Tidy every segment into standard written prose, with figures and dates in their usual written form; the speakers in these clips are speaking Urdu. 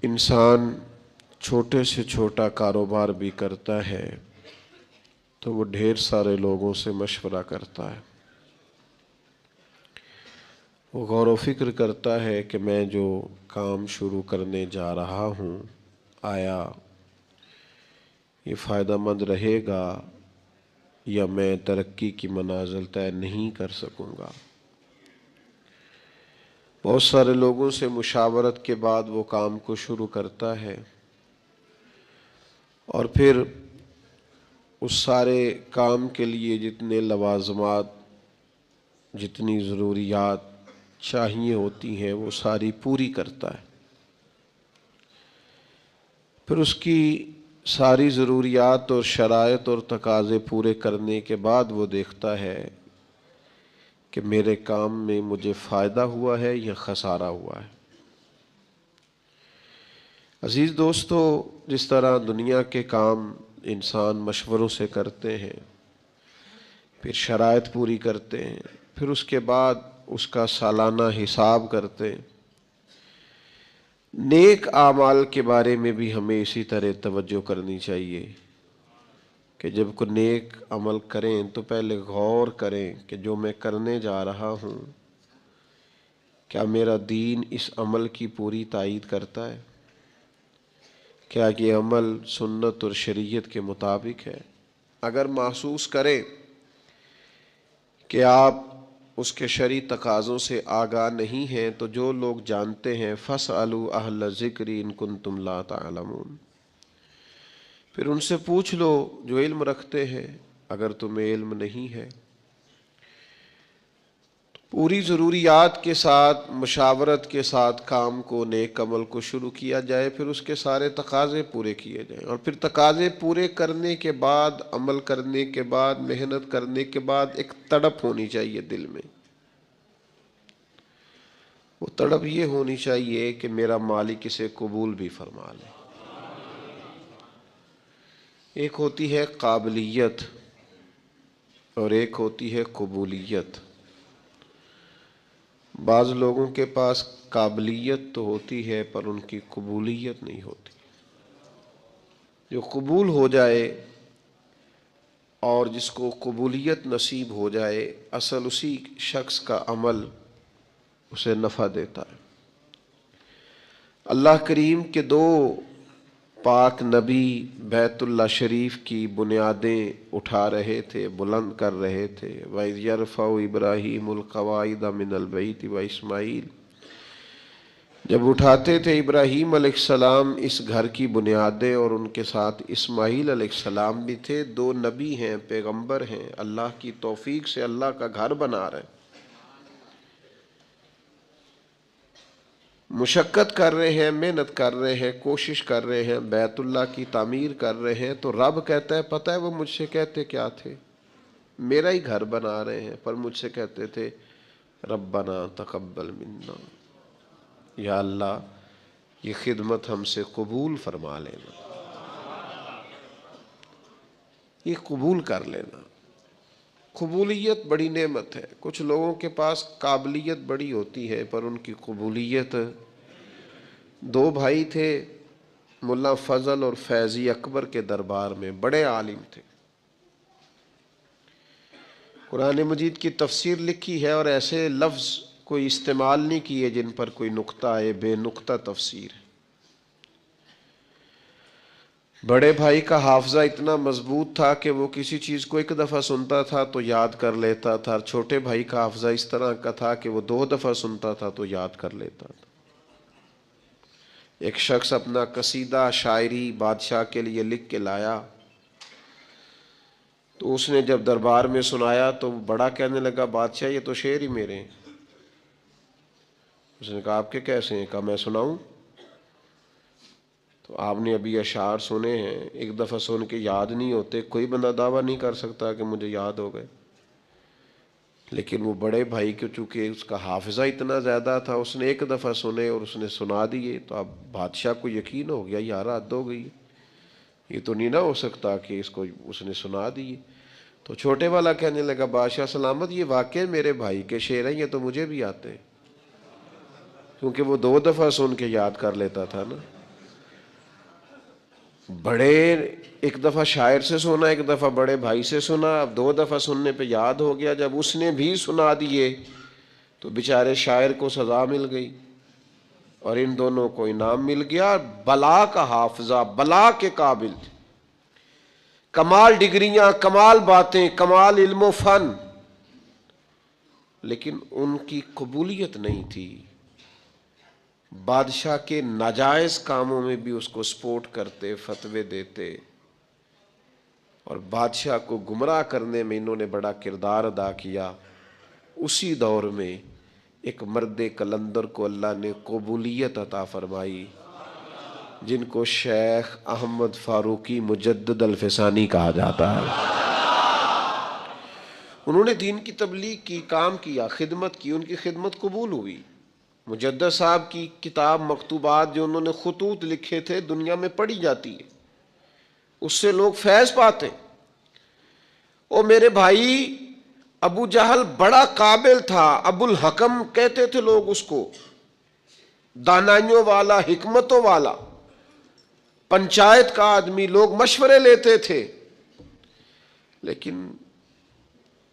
انسان چھوٹے سے چھوٹا کاروبار بھی کرتا ہے تو وہ ڈھیر سارے لوگوں سے مشورہ کرتا ہے. وہ غور و فکر کرتا ہے کہ میں جو کام شروع کرنے جا رہا ہوں آیا یہ فائدہ مند رہے گا یا میں ترقی کی منازل طے نہیں کر سکوں گا. بہت سارے لوگوں سے مشاورت کے بعد وہ کام کو شروع کرتا ہے اور پھر اس سارے کام کے لیے جتنے لوازمات جتنی ضروریات چاہیے ہوتی ہیں وہ ساری پوری کرتا ہے. پھر اس کی ساری ضروریات اور شرائط اور تقاضے پورے کرنے کے بعد وہ دیکھتا ہے کہ میرے کام میں مجھے فائدہ ہوا ہے یا خسارہ ہوا ہے. عزیز دوستو، جس طرح دنیا کے کام انسان مشوروں سے کرتے ہیں، پھر شرائط پوری کرتے ہیں، پھر اس کے بعد اس کا سالانہ حساب کرتے ہیں، نیک اعمال کے بارے میں بھی ہمیں اسی طرح توجہ کرنی چاہیے کہ جب کوئی نیک عمل کریں تو پہلے غور کریں کہ جو میں کرنے جا رہا ہوں کیا میرا دین اس عمل کی پوری تائید کرتا ہے، کیا یہ عمل سنت اور شریعت کے مطابق ہے. اگر محسوس کریں کہ آپ اس کے شرعی تقاضوں سے آگاہ نہیں ہیں تو جو لوگ جانتے ہیں فَاسْأَلُوا أَهْلَ الذِّكْرِ إِن كُنتُمْ لَا تَعْلَمُونَ، پھر ان سے پوچھ لو جو علم رکھتے ہیں اگر تمہیں علم نہیں ہے. پوری ضروریات کے ساتھ مشاورت کے ساتھ کام کو نیک عمل کو شروع کیا جائے، پھر اس کے سارے تقاضے پورے کیے جائیں، اور پھر تقاضے پورے کرنے کے بعد عمل کرنے کے بعد محنت کرنے کے بعد ایک تڑپ ہونی چاہیے دل میں. وہ تڑپ یہ ہونی چاہیے کہ میرا مالک اسے قبول بھی فرما لے. ایک ہوتی ہے قابلیت اور ایک ہوتی ہے قبولیت. بعض لوگوں کے پاس قابلیت تو ہوتی ہے پر ان کی قبولیت نہیں ہوتی. جو قبول ہو جائے اور جس کو قبولیت نصیب ہو جائے، اصل اسی شخص کا عمل اسے نفع دیتا ہے. اللہ کریم کے دو پاک نبی بیت اللہ شریف کی بنیادیں اٹھا رہے تھے، بلند کر رہے تھے. وَإِذْ يَرْفَعُ إِبْرَاهِيمُ الْقَوَاعِدَ مِنَ الْبَيْتِ وَإِسْمَاعِيلُ، جب اٹھاتے تھے ابراہیم علیہ السلام اس گھر کی بنیادیں اور ان کے ساتھ اسماعیل علیہ السلام بھی تھے. دو نبی ہیں، پیغمبر ہیں، اللہ کی توفیق سے اللہ کا گھر بنا رہے ہیں، مشقت کر رہے ہیں، محنت کر رہے ہیں، کوشش کر رہے ہیں، بیت اللہ کی تعمیر کر رہے ہیں. تو رب کہتا ہے پتہ ہے وہ مجھ سے کہتے کیا تھے؟ میرا ہی گھر بنا رہے ہیں پر مجھ سے کہتے تھے ربنا تقبل منا، یا اللہ یہ خدمت ہم سے قبول فرما لینا، یہ قبول کر لینا. قبولیت بڑی نعمت ہے. کچھ لوگوں کے پاس قابلیت بڑی ہوتی ہے پر ان کی قبولیت. دو بھائی تھے، ملا فضل اور فیضی اکبر کے دربار میں، بڑے عالم تھے. قرآن مجید کی تفسیر لکھی ہے اور ایسے لفظ کوئی استعمال نہیں کیے جن پر کوئی نقطہ آئے، بے نقطہ تفسیر. بڑے بھائی کا حافظہ اتنا مضبوط تھا کہ وہ کسی چیز کو ایک دفعہ سنتا تھا تو یاد کر لیتا تھا. چھوٹے بھائی کا حافظہ اس طرح کا تھا کہ وہ 2 دفعہ سنتا تھا تو یاد کر لیتا تھا. ایک شخص اپنا قصیدہ شاعری بادشاہ کے لیے لکھ کے لایا تو اس نے جب دربار میں سنایا تو بڑا کہنے لگا بادشاہ یہ تو شعر ہی میرے ہیں. اس نے کہا آپ کے کیسے ہیں؟ کہا میں سناؤں. تو آپ نے ابھی اشعار سنے ہیں، ایک دفعہ سن کے یاد نہیں ہوتے. کوئی بندہ دعویٰ نہیں کر سکتا کہ مجھے یاد ہو گئے، لیکن وہ بڑے بھائی کو چونکہ اس کا حافظہ اتنا زیادہ تھا اس نے ایک دفعہ سنے اور اس نے سنا دیے. تو اب بادشاہ کو یقین ہو گیا یار حد ہو گئی، یہ تو نہیں نہ ہو سکتا کہ اس کو اس نے سنا دیے. تو چھوٹے والا کہنے لگا بادشاہ سلامت یہ واقعی میرے بھائی کے شعر ہیں، یہ تو مجھے بھی آتے ہیں، کیونکہ وہ 2 دفعہ سن کے یاد کر لیتا تھا نا. بڑے ایک دفعہ شاعر سے سنا، ایک دفعہ بڑے بھائی سے سنا، اب 2 دفعہ سننے پہ یاد ہو گیا، جب اس نے بھی سنا دیے تو بیچارے شاعر کو سزا مل گئی اور ان دونوں کو انعام مل گیا۔ بلا کا حافظہ، بلا کے قابل، کمال ڈگریاں، کمال باتیں، کمال علم و فن، لیکن ان کی قبولیت نہیں تھی۔ بادشاہ کے ناجائز کاموں میں بھی اس کو سپورٹ کرتے، فتوے دیتے، اور بادشاہ کو گمراہ کرنے میں انہوں نے بڑا کردار ادا کیا۔ اسی دور میں ایک مرد قلندر کو اللہ نے قبولیت عطا فرمائی، جن کو شیخ احمد فاروقی مجدد الفسانی کہا جاتا ہے۔ انہوں نے دین کی تبلیغ کی، کام کیا، خدمت کی، ان کی خدمت قبول ہوئی۔ مجدد صاحب کی کتاب مکتوبات جو انہوں نے خطوط لکھے تھے دنیا میں پڑھی جاتی ہے، اس سے لوگ فیض پاتے۔ او میرے بھائی، ابو جہل بڑا قابل تھا، ابو الحکم کہتے تھے لوگ اس کو، دانائیوں والا، حکمتوں والا، پنچایت کا آدمی، لوگ مشورے لیتے تھے، لیکن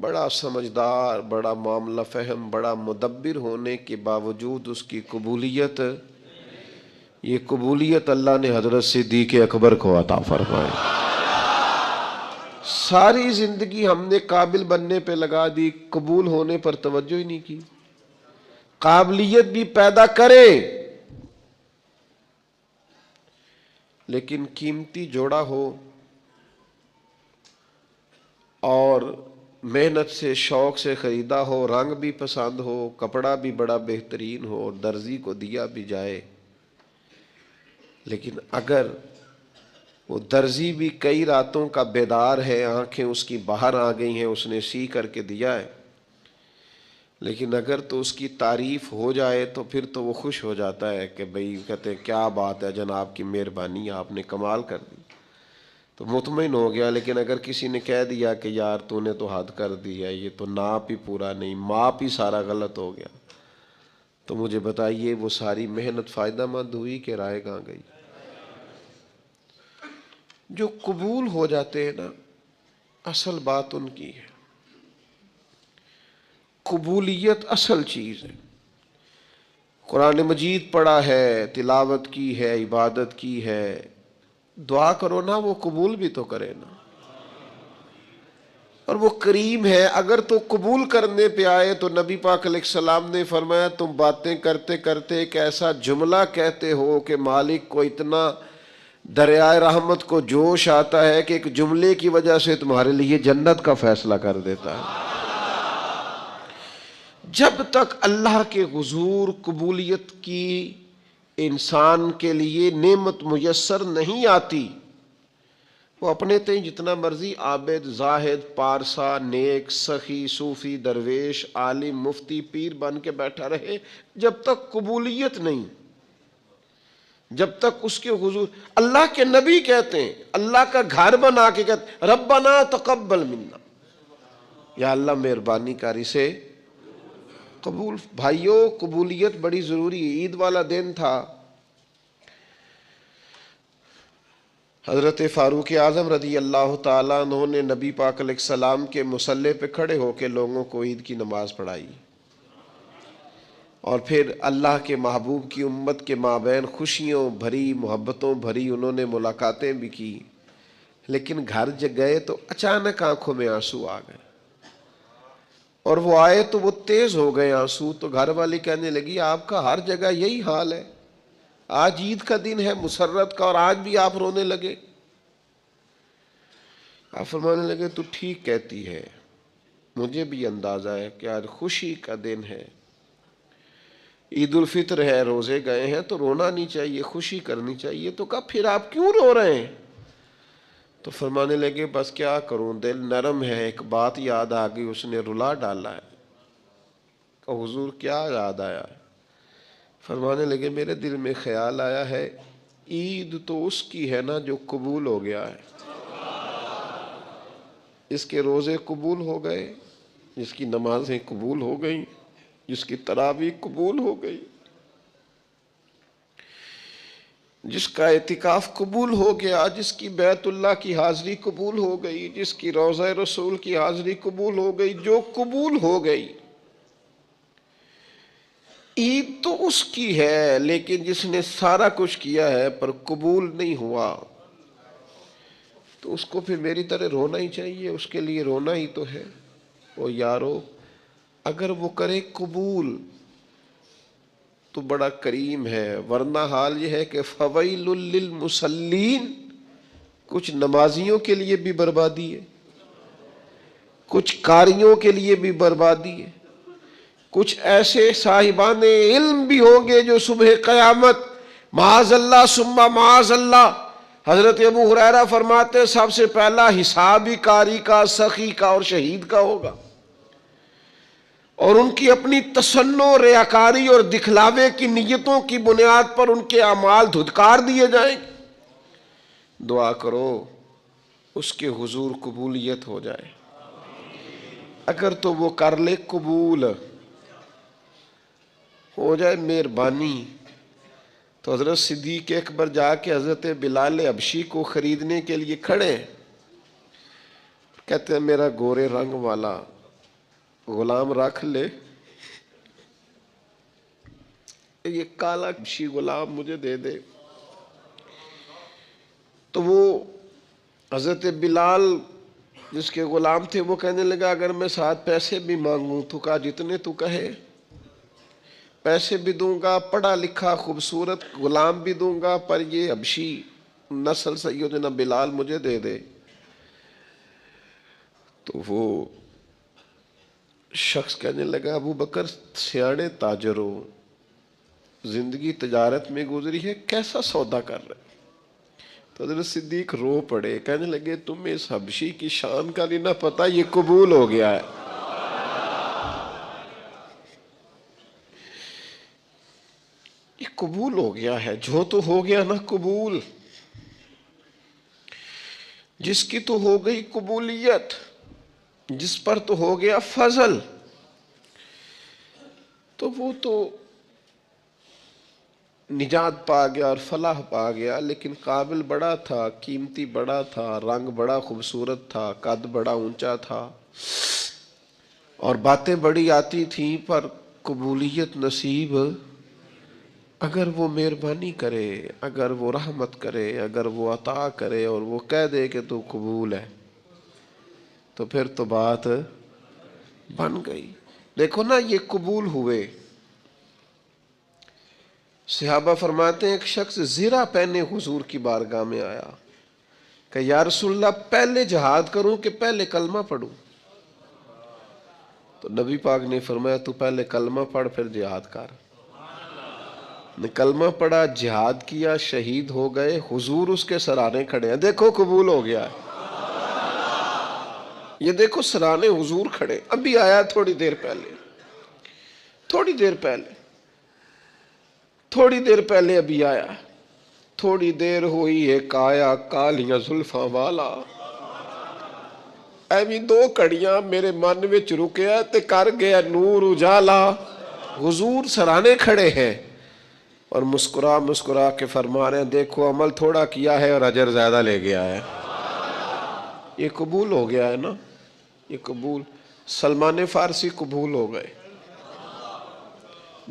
بڑا سمجھدار، بڑا معاملہ فہم، بڑا مدبر ہونے کے باوجود اس کی قبولیت، یہ قبولیت اللہ نے حضرت صدیق اکبر کو عطا فرمائی۔ ساری زندگی ہم نے قابل بننے پہ لگا دی، قبول ہونے پر توجہ ہی نہیں کی۔ قابلیت بھی پیدا کرے لیکن قیمتی جوڑا ہو اور محنت سے، شوق سے خریدا ہو، رنگ بھی پسند ہو، کپڑا بھی بڑا بہترین ہو اور درزی کو دیا بھی جائے، لیکن اگر وہ درزی بھی کئی راتوں کا بیدار ہے، آنکھیں اس کی باہر آ گئی ہیں، اس نے سی کر کے دیا ہے، لیکن اگر تو اس کی تعریف ہو جائے تو پھر تو وہ خوش ہو جاتا ہے کہ بھئی، کہتے ہیں کیا بات ہے جناب کی مہربانی، آپ نے کمال کر دی، تو مطمئن ہو گیا۔ لیکن اگر کسی نے کہہ دیا کہ یار تو نے تو حد کر دی ہے، یہ تو ناپ ہی پورا نہیں، ماپ ہی سارا غلط ہو گیا، تو مجھے بتائیے وہ ساری محنت فائدہ مند ہوئی کہ رائے کہاں گئی؟ جو قبول ہو جاتے ہیں نا، اصل بات ان کی ہے، قبولیت اصل چیز ہے۔ قرآن مجید پڑھا ہے، تلاوت کی ہے، عبادت کی ہے، دعا کرو نا، وہ قبول بھی تو کرے نا، اور وہ کریم ہے۔ اگر تو قبول کرنے پہ آئے تو نبی پاک علیہ السلام نے فرمایا تم باتیں کرتے کرتے ایک ایسا جملہ کہتے ہو کہ مالک کو اتنا دریائے رحمت کو جوش آتا ہے کہ ایک جملے کی وجہ سے تمہارے لیے جنت کا فیصلہ کر دیتا ہے۔ جب تک اللہ کے حضور قبولیت کی انسان کے لیے نعمت میسر نہیں آتی، وہ اپنے تئیں جتنا مرضی عابد، زاہد، پارسا، نیک، سخی، صوفی، درویش، عالم، مفتی، پیر بن کے بیٹھا رہے، جب تک قبولیت نہیں، جب تک اس کے حضور، اللہ کے نبی کہتے ہیں، اللہ کا گھر بنا کے کہتے ہیں ربنا تقبل منا، یا اللہ مہربانی کاری سے قبول۔ بھائیوں، قبولیت بڑی ضروری ہے۔ عید والا دن تھا، حضرت فاروق اعظم رضی اللہ تعالیٰ عنہ نے نبی پاک علیہ السلام کے مصلی پہ کھڑے ہو کے لوگوں کو عید کی نماز پڑھائی، اور پھر اللہ کے محبوب کی امت کے مابین خوشیوں بھری، محبتوں بھری انہوں نے ملاقاتیں بھی کی، لیکن گھر جب گئے تو اچانک آنکھوں میں آنسو آ گئے، اور وہ آئے تو وہ تیز ہو گئے آنسو، تو گھر والی کہنے لگی آپ کا ہر جگہ یہی حال ہے، آج عید کا دن ہے مسرت کا اور آج بھی آپ رونے لگے؟ آپ فرمانے لگے تو ٹھیک کہتی ہے، مجھے بھی اندازہ ہے کہ آج خوشی کا دن ہے، عید الفطر ہے، روزے گئے ہیں تو رونا نہیں چاہیے، خوشی کرنی چاہیے۔ تو کہا پھر آپ کیوں رو رہے ہیں؟ تو فرمانے لگے بس کیا کروں، دل نرم ہے، ایک بات یاد آ گئی، اس نے رلا ڈالا ہے۔ کہ حضور کیا یاد آیا؟ فرمانے لگے میرے دل میں خیال آیا ہے عید تو اس کی ہے نا جو قبول ہو گیا ہے، اس کے روزے قبول ہو گئے، جس کی نمازیں قبول ہو گئیں، جس کی تراویح قبول ہو گئی۔ جس کا اعتکاف قبول ہو گیا، جس کی بیت اللہ کی حاضری قبول ہو گئی، جس کی روضہ رسول کی حاضری قبول ہو گئی، جو قبول ہو گئی، عید تو اس کی ہے، لیکن جس نے سارا کچھ کیا ہے پر قبول نہیں ہوا، تو اس کو پھر میری طرح رونا ہی چاہیے، اس کے لیے رونا ہی تو ہے۔ او یارو، اگر وہ کرے قبول تو بڑا کریم ہے، ورنہ حال یہ ہے کہ فویل للمصلین، کچھ نمازیوں کے لیے بھی بربادی ہے، کچھ قاریوں کے لیے بھی بربادی ہے، کچھ ایسے صاحبان علم بھی ہوں گے جو صبح قیامت معاذ اللہ ثم معاذ اللہ، حضرت ابو ہریرہ فرماتے سب سے پہلا حساب ہی قاری کا، سخی کا اور شہید کا ہوگا، اور ان کی اپنی تصنع، ریاکاری اور دکھلاوے کی نیتوں کی بنیاد پر ان کے اعمال دھتکار دیے جائیں گے۔ دعا کرو اس کے حضور قبولیت ہو جائے، اگر تو وہ کر لے قبول ہو جائے مہربانی، تو حضرت صدیق اکبر جا کے حضرت بلال حبشی کو خریدنے کے لیے کھڑے، کہتے ہیں میرا گورے رنگ والا غلام رکھ لے، یہ کالا حبشی غلام مجھے دے دے۔ تو وہ حضرت بلال جس کے غلام تھے وہ کہنے لگا اگر میں ساتھ پیسے بھی مانگوں، تو کہا جتنے تو کہے، پیسے بھی دوں گا، پڑھا لکھا خوبصورت غلام بھی دوں گا، پر یہ حبشی نسل سیدنا بلال مجھے دے دے۔ تو وہ شخص کہنے لگا ابو بکر سیاڑے تاجر ہو، زندگی تجارت میں گزری ہے، کیسا سودا کر رہے؟ تو حضرت صدیق رو پڑے، کہنے لگے تمہیں اس حبشی کی شان کا نہیں نہ پتا، یہ قبول ہو گیا ہے۔ یہ قبول ہو گیا ہے، جو تو ہو گیا نا قبول، جس کی تو ہو گئی قبولیت، جس پر تو ہو گیا فضل، تو وہ تو نجات پا گیا اور فلاح پا گیا، لیکن قابل بڑا تھا، قیمتی بڑا تھا، رنگ بڑا خوبصورت تھا، قد بڑا اونچا تھا، اور باتیں بڑی آتی تھیں، پر قبولیت نصیب، اگر وہ مہربانی کرے، اگر وہ رحمت کرے، اگر وہ عطا کرے اور وہ کہہ دے کہ تو قبول ہے، تو پھر تو بات بن گئی۔ دیکھو نا یہ قبول ہوئے۔ صحابہ فرماتے ہیں ایک شخص زرہ پہنے حضور کی بارگاہ میں آیا کہ یا رسول اللہ پہلے جہاد کروں کہ پہلے کلمہ پڑھوں؟ تو نبی پاک نے فرمایا تو پہلے کلمہ پڑھ پھر جہاد کر۔ نے کلمہ پڑھا، جہاد کیا، شہید ہو گئے، حضور اس کے سرانے کھڑے ہیں، دیکھو قبول ہو گیا ہے۔ یہ دیکھو سرانے حضور کھڑے، ابھی آیا تھوڑی دیر پہلے، تھوڑی دیر پہلے، تھوڑی دیر پہلے ابھی آیا، تھوڑی دیر ہوئی ہے کایا کالیاں زلفاں والا، ایویں دو کڑیاں میرے من وچ رکیا تے کر گیا نور اجالا۔ حضور سرانے کھڑے ہیں اور مسکرا مسکرا کے فرما رہے ہیں دیکھو عمل تھوڑا کیا ہے اور اجر زیادہ لے گیا ہے۔ یہ قبول ہو گیا ہے نا، یہ قبول۔ سلمان فارسی قبول ہو گئے،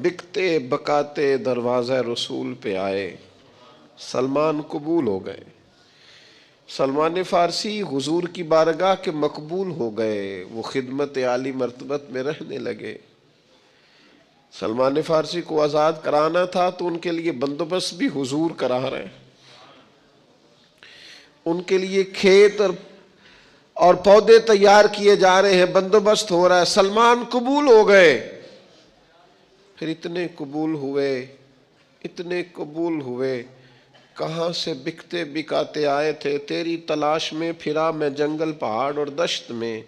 بکتے بکاتے دروازہ رسول پہ آئے، سلمان قبول ہو گئے۔ سلمان فارسی حضور کی بارگاہ کے مقبول ہو گئے، وہ خدمت عالی مرتبت میں رہنے لگے۔ سلمان فارسی کو آزاد کرانا تھا تو ان کے لیے بندوبست بھی حضور کرا رہے ہیں، ان کے لیے کھیت اور پودے تیار کیے جا رہے ہیں، بندوبست ہو رہا ہے۔ سلمان قبول ہو گئے، پھر اتنے قبول ہوئے، اتنے قبول ہوئے، کہاں سے بکتے بکاتے آئے تھے، تیری تلاش میں پھرا میں جنگل پہاڑ اور دشت میں،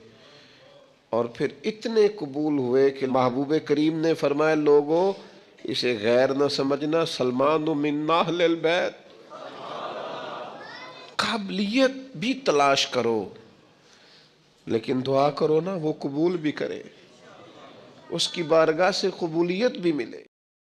اور پھر اتنے قبول ہوئے کہ محبوب کریم نے فرمایا لوگوں اسے غیر نہ سمجھنا، سلمان من اہل البیت، قابلیت بھی تلاش کرو لیکن دعا کرو نا وہ قبول بھی کرے، اس کی بارگاہ سے قبولیت بھی ملے۔